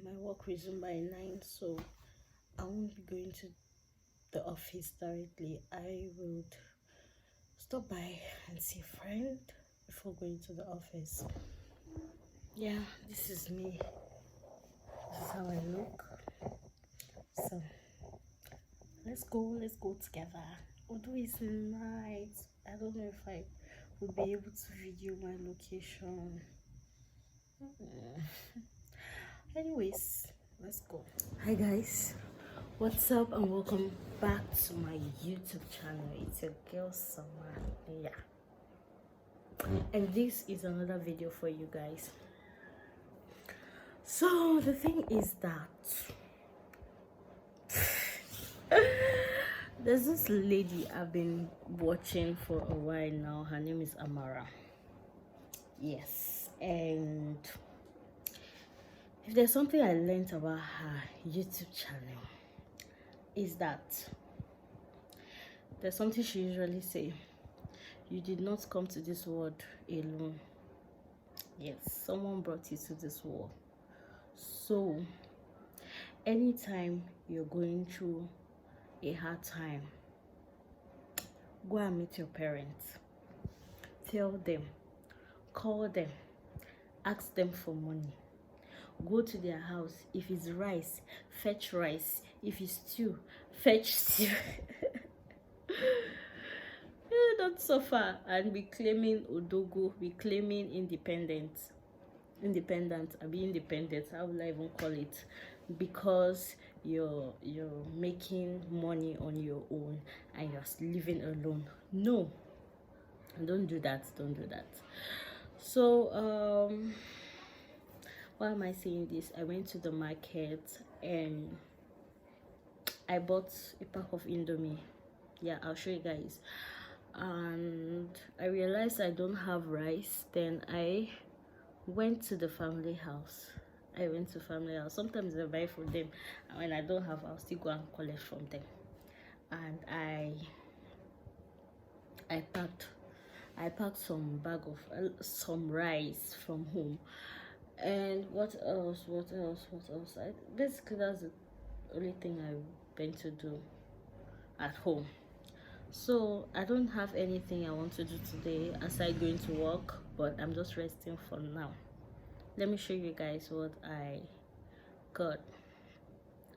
my work resume by 9, so I won't be going to the office directly. I would stop by and see a friend before going to the office. Yeah, this is me. This is how I look. So let's go together. Although it's night, I don't know if I will be able to video my location. Anyways, let's go. Hi guys, what's up and welcome back to my YouTube channel. It's your girl Summer. Yeah, and this is another video for you guys. So the thing is that there's this lady I've been watching for a while now. Her name is Amara. Yes, and if there's something I learned about her YouTube channel, is that there's something she usually say: you did not come to this world alone. Yes, someone brought you to this world. So anytime you're going through a hard time, go and meet your parents. Tell them, call them, ask them for money. Go to their house. If it's rice, fetch rice. If it's stew, fetch stew. Don't suffer and be claiming odogo, be claiming independence. I be independent, how will I even call it? Because you're making money on your own and you're living alone. No, don't do that. So why am I saying this? I went to the market and I bought a pack of Indomie. Yeah, I'll show you guys. And I realized I don't have rice. Then I went to the family house. Sometimes I buy from them, and when I don't have, I'll still go and collect from them. And I packed some bag of some rice from home. And what else? Basically, that's the only thing I've been to do at home. So I don't have anything I want to do today aside going to work, but I'm just resting for now. Let me show you guys what I got.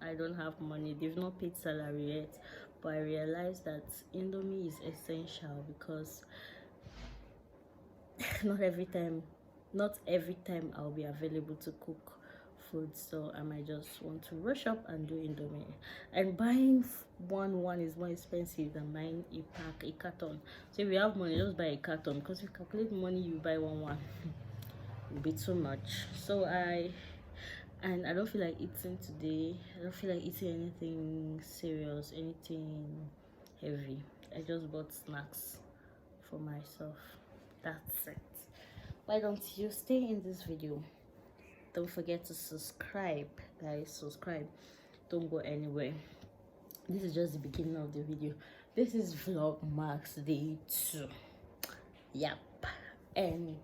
I don't have money. They've not paid salary yet, but I realized that Indomie is essential because not every time I'll be available to cook food, so I might just want to rush up and do Indomie. And buying one is more expensive than buying a carton. So if you have money, just buy a carton, because if you calculate money you buy one will be too much. So I don't feel like eating today. I don't feel like eating anything serious, anything heavy. I just bought snacks for myself. That's it. Why don't you stay in this video? Don't forget to subscribe, guys. Subscribe. Don't go anywhere. This is just the beginning of the video. This is Vlogmas Day 2. Yep. And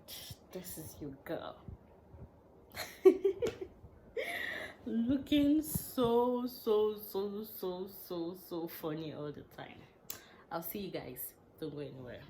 this is your girl. Looking so funny all the time. I'll see you guys. Don't go anywhere.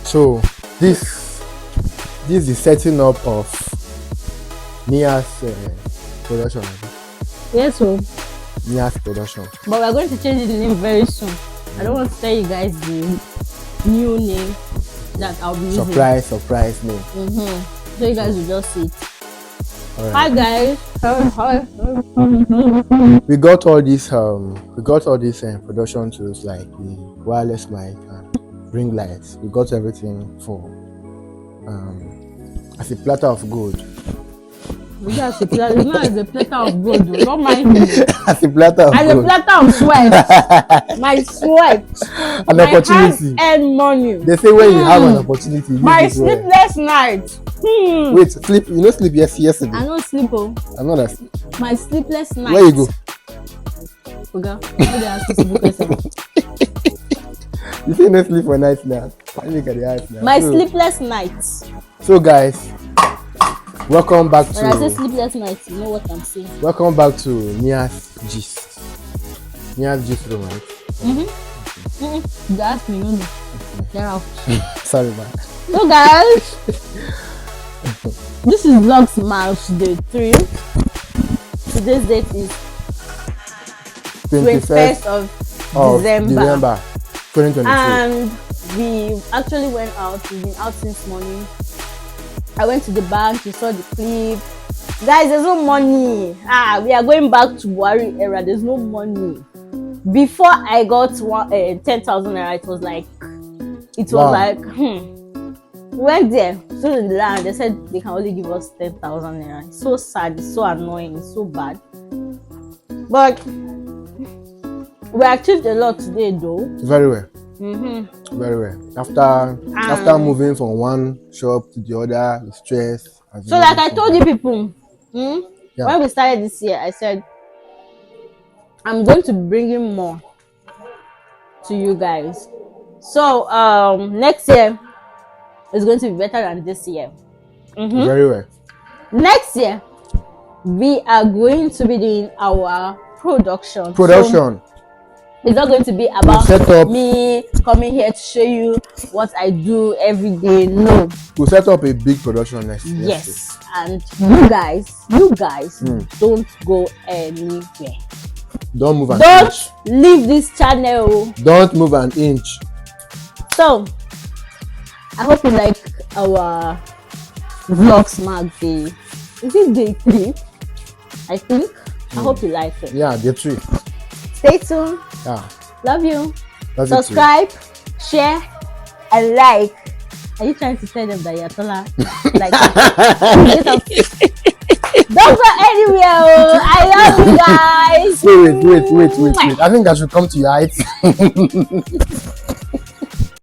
So this is the setting up of Nia's production. Yes, so. Nia's production. But we're going to change the name very soon. I don't want to tell you guys the new name that I'll be using. Surprise name. So you guys will just see it. Right. Hi guys. Hi. We got all these production tools like the wireless mic and ring lights. We got everything for as a platter of gold. It's not as a platter of gold. Don't mind me. As a platter of gold. As a platter of sweat. My sweat. An opportunity. And money. They say when you have an opportunity. My sleepless night. Wait, sleep. You know sleep yesterday. I don't sleep. Oh. I'm not asleep. My sleepless night. Where you go? Okay. Maybe ask you to book yourself. You say no sleep for night now. Let me look at the eyes now. My sleepless night. So guys, welcome back to. When I say sleepless night, you know what I'm saying. Welcome back to Nia's Gist. Nia's Gist room, right? You asked me, no. Get out. Sorry, man. So guys, this is Vlogs March Day 3. Today's date is 21st of December 2022. and we actually went out. We've been out since morning. I went to the bank. You saw the clip. Guys, there's no money. We are going back to Buhari era. There's no money. Before I got 10,000 naira, it was like we went there, so in the land, they said they can only give us 10,000 naira. It's so sad, it's so annoying, it's so bad. But we achieved a lot today, though. Very well. Very well. After moving from one shop to the other, the stress. So, like I told you people, when we started this year, I said I'm going to be bringing more to you guys. So, next year is going to be better than this year. Very well. Next year, we are going to be doing our production. So, it's not going to be about me coming here to show you what I do every day. No. We'll set up a big production next year. Yes. And you guys, don't go anywhere. Don't move an inch. Don't leave this channel. Don't move an inch. So, I hope you like our Vlogs Mark Day. Is it day 3? I think. I hope you like it. Yeah, day 3. Stay tuned. Yeah. Love you. That's subscribe, share, and like. Are you trying to tell them that you're taller? Like, don't go anywhere. Oh. I love you guys. Wait. I think I should come to your height.